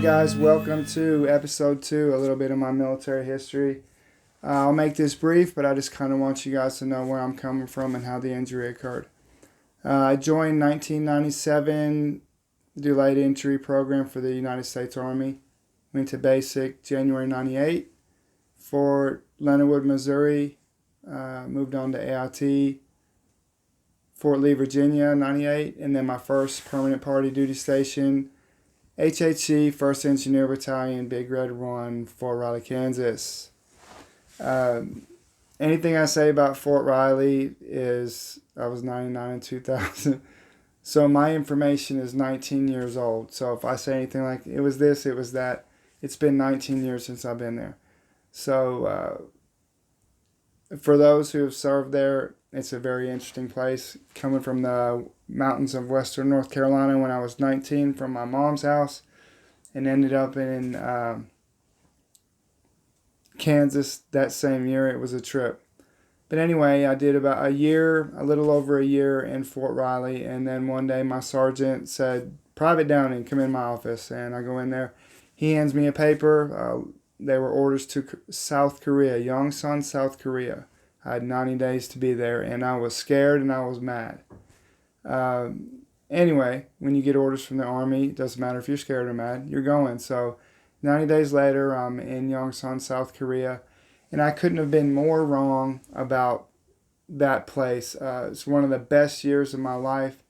guys, welcome to episode 2, a little bit of my military history. I'll make this brief, but I just kind of want you guys to know where I'm coming from and how the injury occurred. I joined 1997 delayed entry program for the United States Army. Went to basic January 98. Fort Leonard Wood, Missouri. Moved on to AIT. Fort Lee, Virginia, 98. And then my first permanent party duty station, HHC, 1st Engineer Battalion, Big Red 1, Fort Riley, Kansas. Anything I say about Fort Riley is I was 99 in 2000. So my information is 19 years old. So if I say anything like it was this, it was that, it's been 19 years since I've been there. So for those who have served there, it's a very interesting place. Coming from the mountains of western North Carolina when I was 19 from my mom's house and ended up in Kansas that same year. It was a trip. But anyway, I did about a little over a year in Fort Riley, and then one day my sergeant said, "Private Downing, come in my office." And I go in there. He hands me a paper. They were orders to South Korea, Yongsan, South Korea. I had 90 days to be there, and I was scared and I was mad. Anyway, when you get orders from the Army, it doesn't matter if you're scared or mad, you're going. So 90 days later, I'm in Yongsan, South Korea, and I couldn't have been more wrong about that place. It's one of the best years of my life.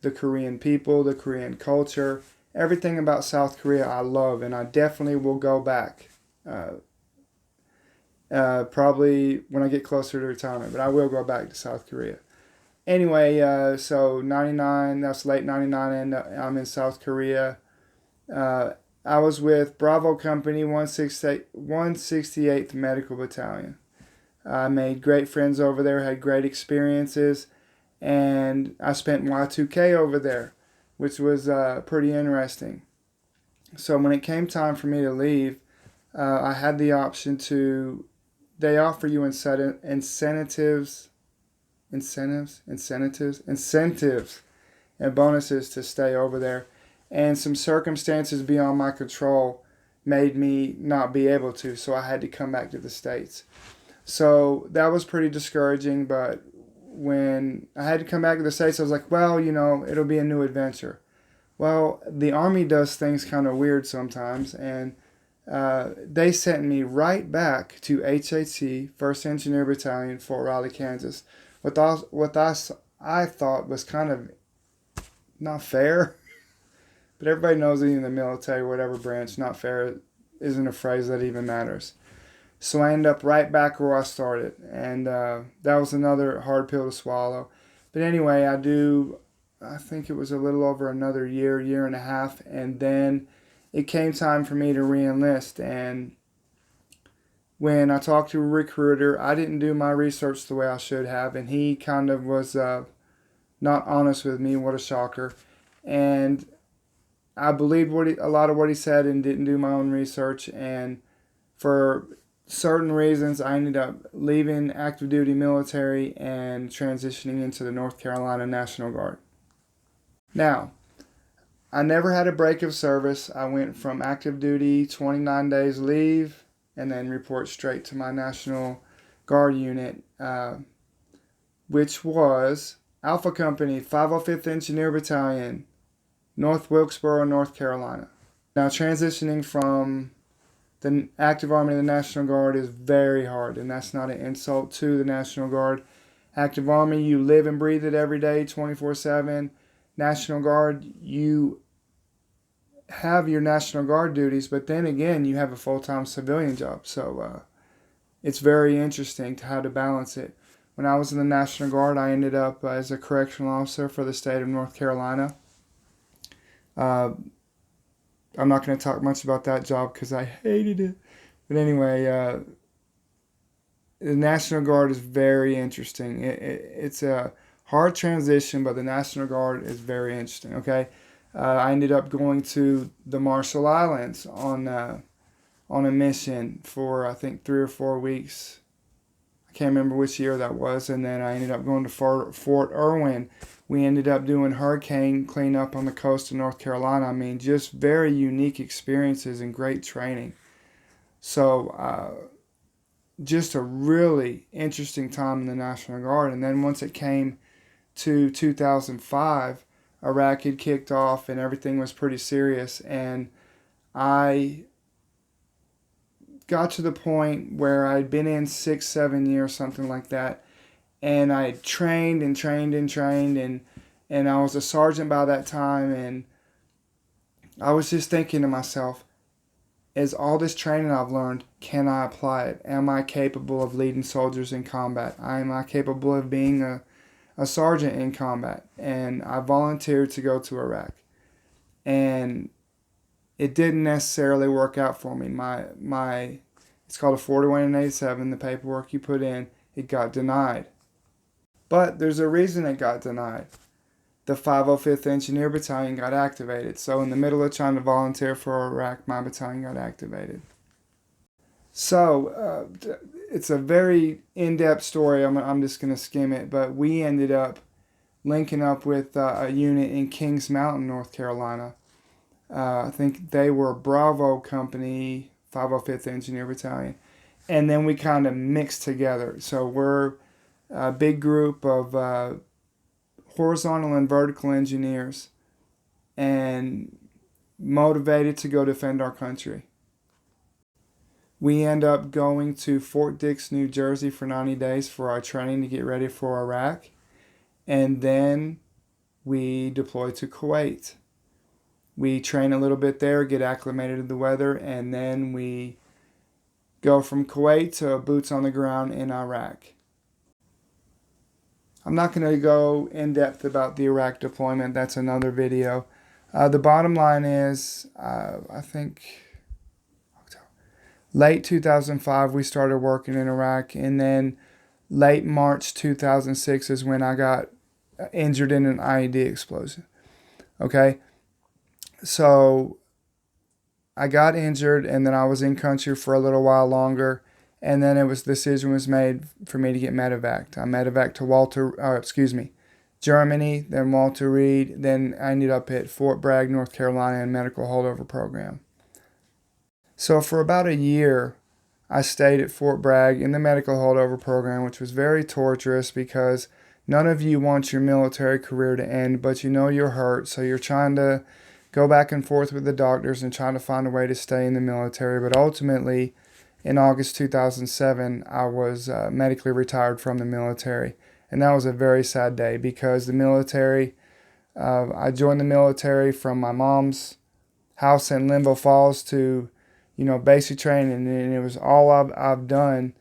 The Korean people, the Korean culture, everything about South Korea I love, and I definitely will go back. Probably when I get closer to retirement, but I will go back to South Korea. Anyway, so 99, that's late 99, and I'm in South Korea. I was with Bravo Company 168th Medical Battalion. I made great friends over there, had great experiences, and I spent Y2K over there, which was pretty interesting. So when it came time for me to leave, I had the option to, they offer you incentives and bonuses to stay over there. And some circumstances beyond my control made me not be able to, so I had to come back to the States. So that was pretty discouraging, but when I had to come back to the States, I was like, well, it'll be a new adventure. Well, the Army does things kind of weird sometimes, and they sent me right back to HHC, 1st Engineer Battalion, Fort Riley, Kansas. What I thought was kind of not fair. But everybody knows that in the military, whatever branch, not fair isn't a phrase that even matters. So I end up right back where I started. And that was another hard pill to swallow. But anyway, I think it was a little over another year and a half. And then it came time for me to re-enlist. And when I talked to a recruiter, I didn't do my research the way I should have. And he kind of was not honest with me. What a shocker. And I believed a lot of what he said and didn't do my own research. And for certain reasons, I ended up leaving active duty military and transitioning into the North Carolina National Guard. Now, I never had a break of service. I went from active duty, 29 days leave, and then report straight to my National Guard unit, which was Alpha Company, 505th Engineer Battalion, North Wilkesboro, North Carolina. Now, transitioning from the active Army to the National Guard is very hard, and that's not an insult to the National Guard. Active Army, you live and breathe it every day, 24/7. National Guard, you have your National Guard duties, but then again, you have a full-time civilian job. So it's very interesting to how to balance it. When I was in the National Guard, I ended up as a correctional officer for the state of North Carolina. I'm not going to talk much about that job because I hated it. But anyway, the National Guard is very interesting. It's a hard transition, but the National Guard is very interesting, okay? I ended up going to the Marshall Islands on a mission for, I think, 3 or 4 weeks. I can't remember which year that was. And then I ended up going to Fort Irwin. We ended up doing hurricane cleanup on the coast of North Carolina. I mean, just very unique experiences and great training. So just a really interesting time in the National Guard. And then once it came to 2005, Iraq had kicked off and everything was pretty serious. And I got to the point where I'd been in 6-7 years, something like that. And I trained and trained and trained. And I was a sergeant by that time. And I was just thinking to myself, is all this training I've learned, can I apply it? Am I capable of leading soldiers in combat? Am I capable of being a sergeant in combat? And I volunteered to go to Iraq. And it didn't necessarily work out for me. It's called a 41 and 87, the paperwork you put in, it got denied. But there's a reason it got denied. The 505th Engineer Battalion got activated. So in the middle of trying to volunteer for Iraq, my battalion got activated. So it's a very in-depth story. I'm just going to skim it. But we ended up linking up with a unit in Kings Mountain, North Carolina. I think they were Bravo Company, 505th Engineer Battalion. And then we kind of mixed together. So we're a big group of horizontal and vertical engineers and motivated to go defend our country. We end up going to Fort Dix, New Jersey for 90 days for our training to get ready for Iraq. And then we deploy to Kuwait. We train a little bit there, get acclimated to the weather, and then we go from Kuwait to boots on the ground in Iraq. I'm not going to go in depth about the Iraq deployment. That's another video. The bottom line is, I think late 2005 we started working in Iraq, and then late March 2006 is when I got injured in an IED explosion. Okay, so I got injured, and then I was in country for a little while longer. And then the decision was made for me to get medevaced. I medevaced to Germany, then Walter Reed, then I ended up at Fort Bragg, North Carolina, in medical holdover program. So for about a year, I stayed at Fort Bragg in the medical holdover program, which was very torturous because none of you want your military career to end, but you know you're hurt, so you're trying to go back and forth with the doctors and trying to find a way to stay in the military. But ultimately, in August 2007, I was medically retired from the military. And that was a very sad day because the military, I joined the military from my mom's house in Limbo Falls to, basic training. And it was all I've done,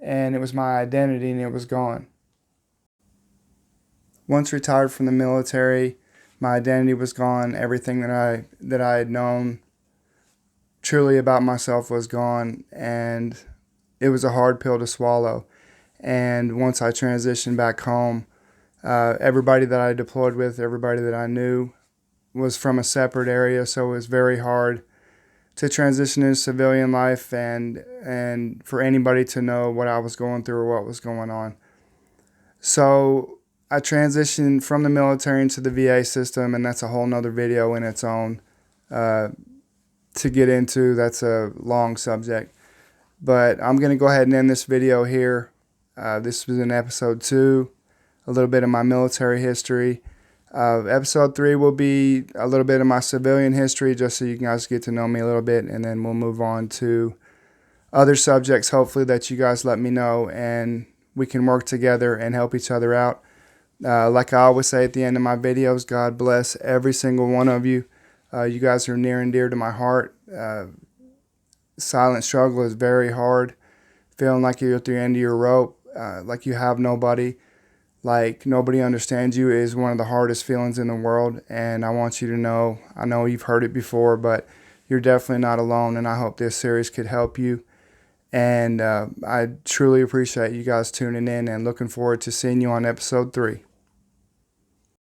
and it was my identity, and it was gone. Once retired from the military, my identity was gone. Everything that I had known truly about myself was gone, and it was a hard pill to swallow. And once I transitioned back home, everybody that I deployed with, everybody that I knew was from a separate area, so it was very hard to transition into civilian life and for anybody to know what I was going through or what was going on. So I transitioned from the military into the VA system, and that's a whole nother video in its own to get into. That's a long subject, but I'm going to go ahead and end this video here. This was in episode 2, a little bit of my military history. Episode 3 will be a little bit of my civilian history, just so you guys get to know me a little bit, and then we'll move on to other subjects, hopefully, that you guys let me know, and we can work together and help each other out. Like I always say at the end of my videos, God bless every single one of you. You guys are near and dear to my heart. Silent struggle is very hard. Feeling like you're at the end of your rope, like you have nobody, like nobody understands you, is one of the hardest feelings in the world. And I want you to know, I know you've heard it before, but you're definitely not alone. And I hope this series could help you. And I truly appreciate you guys tuning in, and looking forward to seeing you on episode 3.